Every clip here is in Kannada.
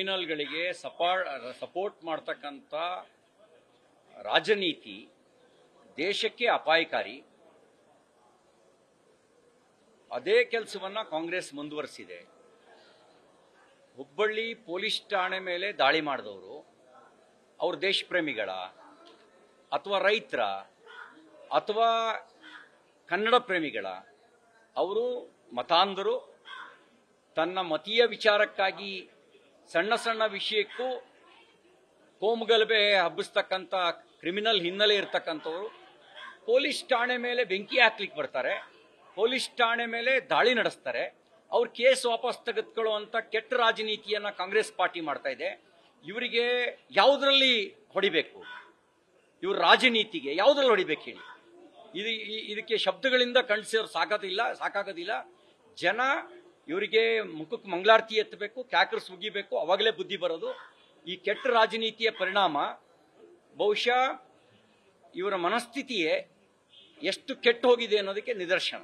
ಕ್ರಿಮಿನಲ್ಗಳಿಗೆ ಸಪೋರ್ಟ್ ಮಾಡ್ತಕ್ಕಂಥ ರಾಜನೀತಿ ದೇಶಕ್ಕೆ ಅಪಾಯಕಾರಿ. ಅದೇ ಕೆಲಸವನ್ನ ಕಾಂಗ್ರೆಸ್ ಮುಂದುವರಿಸಿದೆ. ಹುಬ್ಬಳ್ಳಿ ಪೊಲೀಸ್ ಠಾಣೆ ಮೇಲೆ ದಾಳಿ ಮಾಡಿದವರು ಅವರು ದೇಶ ಪ್ರೇಮಿಗಳ ಅಥವಾ ರೈತರ ಅಥವಾ ಕನ್ನಡ ಪ್ರೇಮಿಗಳ? ಅವರು ಮತಾಂಧರು. ತನ್ನ ಮತೀಯ ವಿಚಾರಕ್ಕಾಗಿ ಸಣ್ಣ ಸಣ್ಣ ವಿಷಯಕ್ಕೂ ಕೋಮುಗಲಭೆ ಹಬ್ಬಿಸ್ತಕ್ಕಂಥ ಕ್ರಿಮಿನಲ್ ಹಿನ್ನೆಲೆ ಇರ್ತಕ್ಕಂಥವ್ರು ಪೊಲೀಸ್ ಠಾಣೆ ಮೇಲೆ ಬೆಂಕಿ ಹಾಕ್ಲಿಕ್ಕೆ ಬರ್ತಾರೆ, ಪೊಲೀಸ್ ಠಾಣೆ ಮೇಲೆ ದಾಳಿ ನಡೆಸ್ತಾರೆ. ಅವ್ರ ಕೇಸ್ ವಾಪಸ್ ತೆಗೆದುಕೊಳ್ಳುವಂಥ ಕೆಟ್ಟ ರಾಜನೀತಿಯನ್ನ ಕಾಂಗ್ರೆಸ್ ಪಾರ್ಟಿ ಮಾಡ್ತಾ ಇದೆ. ಇವರಿಗೆ ಯಾವುದರಲ್ಲಿ ಹೊಡಿಬೇಕು? ಇವ್ರ ರಾಜನೀತಿಗೆ ಯಾವುದ್ರಲ್ಲಿ ಹೊಡಿಬೇಕು ಹೇಳಿ? ಇದಕ್ಕೆ ಶಬ್ದಗಳಿಂದ ಖಂಡಿಸೋರು ಸಾಕಾಗೋದಿಲ್ಲ. ಜನ ಇವರಿಗೆ ಮುಖಕ್ಕೆ ಮಂಗಳಾರತಿ ಎತ್ತಬೇಕು, ಕ್ಯಾಕರ್ಸ್ ಉಗಿಬೇಕು, ಅವಾಗಲೇ ಬುದ್ಧಿ ಬರೋದು. ಈ ಕೆಟ್ಟ ರಾಜನೀತಿಯ ಪರಿಣಾಮ ಬಹುಶಃ ಇವರ ಮನಸ್ಥಿತಿಯೇ ಎಷ್ಟು ಕೆಟ್ಟು ಹೋಗಿದೆ ಅನ್ನೋದಕ್ಕೆ ನಿದರ್ಶನ.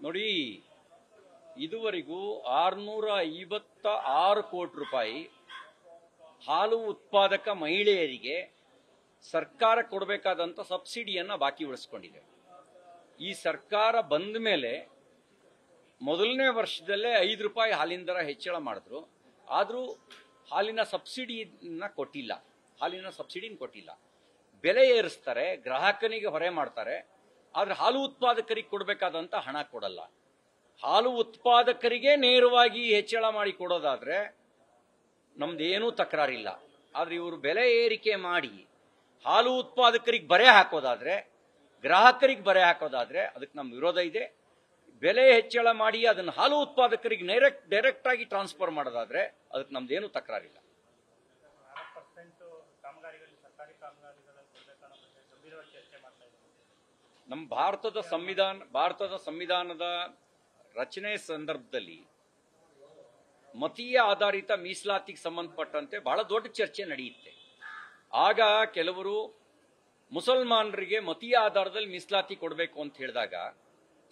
ನೋಡಿ, ಇದುವರೆಗೂ 656 ಕೋಟಿ ರೂಪಾಯಿ ಹಾಲು ಉತ್ಪಾದಕ ಮಹಿಳೆಯರಿಗೆ ಸರ್ಕಾರ ಕೊಡಬೇಕಾದಂಥ ಸಬ್ಸಿಡಿಯನ್ನು ಬಾಕಿ ಉಳಿಸ್ಕೊಂಡಿದೆ. ಈ ಸರ್ಕಾರ ಬಂದ ಮೇಲೆ ಮೊದಲನೇ ವರ್ಷದಲ್ಲೇ 5 ರೂಪಾಯಿ ಹಾಲಿನ ದರ ಹೆಚ್ಚಳ ಮಾಡಿದ್ರು. ಆದರೂ ಹಾಲಿನ ಸಬ್ಸಿಡಿನ ಕೊಟ್ಟಿಲ್ಲ. ಬೆಲೆ ಏರಿಸ್ತಾರೆ, ಗ್ರಾಹಕನಿಗೆ ಹೊರೆ ಮಾಡ್ತಾರೆ. ಆದರೆ ಹಾಲು ಉತ್ಪಾದಕರಿಗೆ ಕೊಡಬೇಕಾದಂಥ ಹಣ ಕೊಡಲ್ಲ. ಹಾಲು ಉತ್ಪಾದಕರಿಗೆ ನೇರವಾಗಿ ಹೆಚ್ಚಳ ಮಾಡಿ ಕೊಡೋದಾದ್ರೆ ನಮ್ದೇನೂ ತಕರಾರಿಲ್ಲ. ಆದರೆ ಇವರು ಬೆಲೆ ಏರಿಕೆ ಮಾಡಿ ಹಾಲು ಉತ್ಪಾದಕರಿಗೆ ಬರೆ ಹಾಕೋದಾದ್ರೆ, ಗ್ರಾಹಕರಿಗೆ ಬರೆ ಹಾಕೋದಾದ್ರೆ ಅದಕ್ಕೆ ನಮ್ಮ ವಿರೋಧ ಇದೆ. ಬೆಲೆ ಹೆಚ್ಚಳ ಮಾಡಿ ಅದನ್ನು ಹಾಲು ಉತ್ಪಾದಕರಿಗೆ ಡೈರೆಕ್ಟ್ ಆಗಿ ಟ್ರಾನ್ಸ್ಫರ್ ಮಾಡೋದಾದ್ರೆ ಅದಕ್ಕೆ ನಮ್ದೇನು ತಕರಾರಿಲ್ಲ. ನಮ್ಮ ಭಾರತದ ಸಂವಿಧಾನದ ರಚನೆ ಸಂದರ್ಭದಲ್ಲಿ ಮತೀಯ ಆಧಾರಿತ ಮೀಸಲಾತಿಗೆ ಸಂಬಂಧಪಟ್ಟಂತೆ ಬಹಳ ದೊಡ್ಡ ಚರ್ಚೆ ನಡೆಯುತ್ತೆ. ಆಗ ಕೆಲವರು ಮುಸಲ್ಮಾನರಿಗೆ ಮತೀಯ ಆಧಾರದಲ್ಲಿ ಮೀಸಲಾತಿ ಕೊಡಬೇಕು ಅಂತ ಹೇಳಿದಾಗ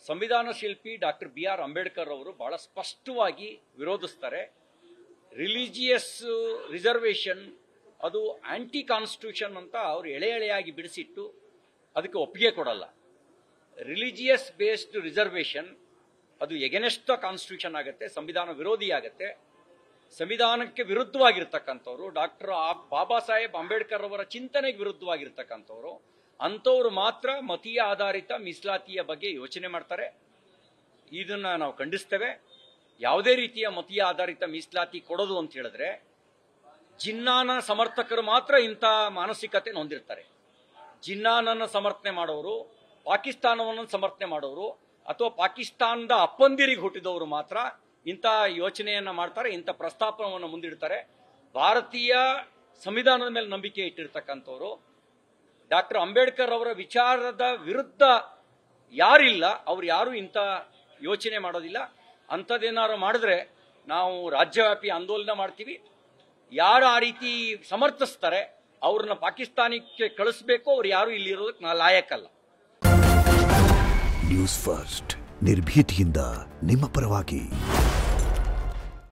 ಸಂವಿಧಾನ ಶಿಲ್ಪಿ ಡಾಕ್ಟರ್ BR ಅಂಬೇಡ್ಕರ್ ಅವರು ಬಹಳ ಸ್ಪಷ್ಟವಾಗಿ ವಿರೋಧಿಸ್ತಾರೆ. ರಿಲಿಜಿಯಸ್ ರಿಸರ್ವೇಷನ್ ಅದು ಆಂಟಿ ಕಾನ್ಸ್ಟಿಟ್ಯೂಷನ್ ಅಂತ ಅವರು ಎಳೆಯಾಗಿ ಬಿಡಿಸಿಟ್ಟು ಅದಕ್ಕೆ ಒಪ್ಪಿಗೆ ಕೊಡಲ್ಲ. ರಿಲಿಜಿಯಸ್ ಬೇಸ್ಡ್ ರಿಸರ್ವೇಷನ್ ಅದು ಎಗನೆಸ್ಟ್ ದ ಕಾನ್ಸ್ಟಿಟ್ಯೂಷನ್ ಆಗುತ್ತೆ, ಸಂವಿಧಾನ ವಿರೋಧಿ ಆಗುತ್ತೆ. ಸಂವಿಧಾನಕ್ಕೆ ವಿರುದ್ಧವಾಗಿರ್ತಕ್ಕಂಥವ್ರು, ಡಾಕ್ಟರ್ ಬಾಬಾ ಸಾಹೇಬ್ ಅಂಬೇಡ್ಕರ್ ಅವರ ಚಿಂತನೆಗೆ ವಿರುದ್ಧವಾಗಿರ್ತಕ್ಕಂಥವ್ರು, ಅಂಥವ್ರು ಮಾತ್ರ ಮತೀಯ ಆಧಾರಿತ ಮೀಸಲಾತಿಯ ಬಗ್ಗೆ ಯೋಚನೆ ಮಾಡ್ತಾರೆ. ಇದನ್ನ ನಾವು ಖಂಡಿಸ್ತೇವೆ. ಯಾವುದೇ ರೀತಿಯ ಮತೀಯ ಆಧಾರಿತ ಮೀಸಲಾತಿ ಕೊಡೋದು ಅಂತ ಹೇಳಿದ್ರೆ ಜಿನ್ನಾನ ಸಮರ್ಥಕರು ಮಾತ್ರ ಇಂಥ ಮಾನಸಿಕತೆ ಹೊಂದಿರ್ತಾರೆ. ಜಿನ್ನಾನನ್ನು ಸಮರ್ಥನೆ ಮಾಡೋರು, ಪಾಕಿಸ್ತಾನವನ್ನು ಸಮರ್ಥನೆ ಮಾಡೋರು ಅಥವಾ ಪಾಕಿಸ್ತಾನದ ಅಪ್ಪಂದಿರಿಗೆ ಹುಟ್ಟಿದವರು ಮಾತ್ರ ಇಂಥ ಯೋಚನೆಯನ್ನ ಮಾಡ್ತಾರೆ, ಇಂಥ ಪ್ರಸ್ತಾಪವನ್ನು ಮುಂದಿಡ್ತಾರೆ. ಭಾರತೀಯ ಸಂವಿಧಾನದ ಮೇಲೆ ನಂಬಿಕೆ ಇಟ್ಟಿರ್ತಕ್ಕಂಥವ್ರು, ಡಾಕ್ಟರ್ ಅಂಬೇಡ್ಕರ್ ಅವರ ವಿಚಾರದ ವಿರುದ್ಧ ಯಾರಿಲ್ಲ, ಅವ್ರು ಯಾರು ಇಂಥ ಯೋಚನೆ ಮಾಡೋದಿಲ್ಲ. ಅಂಥದ್ದೇನಾದ್ರು ಮಾಡಿದ್ರೆ ನಾವು ರಾಜ್ಯವ್ಯಾಪಿ ಆಂದೋಲನ ಮಾಡ್ತೀವಿ. ಯಾರು ಆ ರೀತಿ ಸಮರ್ಥಿಸ್ತಾರೆ ಅವ್ರನ್ನ ಪಾಕಿಸ್ತಾನಕ್ಕೆ ಕಳಿಸ್ಬೇಕು. ಅವ್ರು ಯಾರು ಇಲ್ಲಿರೋದಕ್ಕೆ ಲಾಯಕ್ಕಲ್ಲ. ನ್ಯೂಸ್ ಫಸ್ಟ್ ನಿರ್ಭೀತಿಯಿಂದ ನಿಮ್ಮ ಪರವಾಗಿ.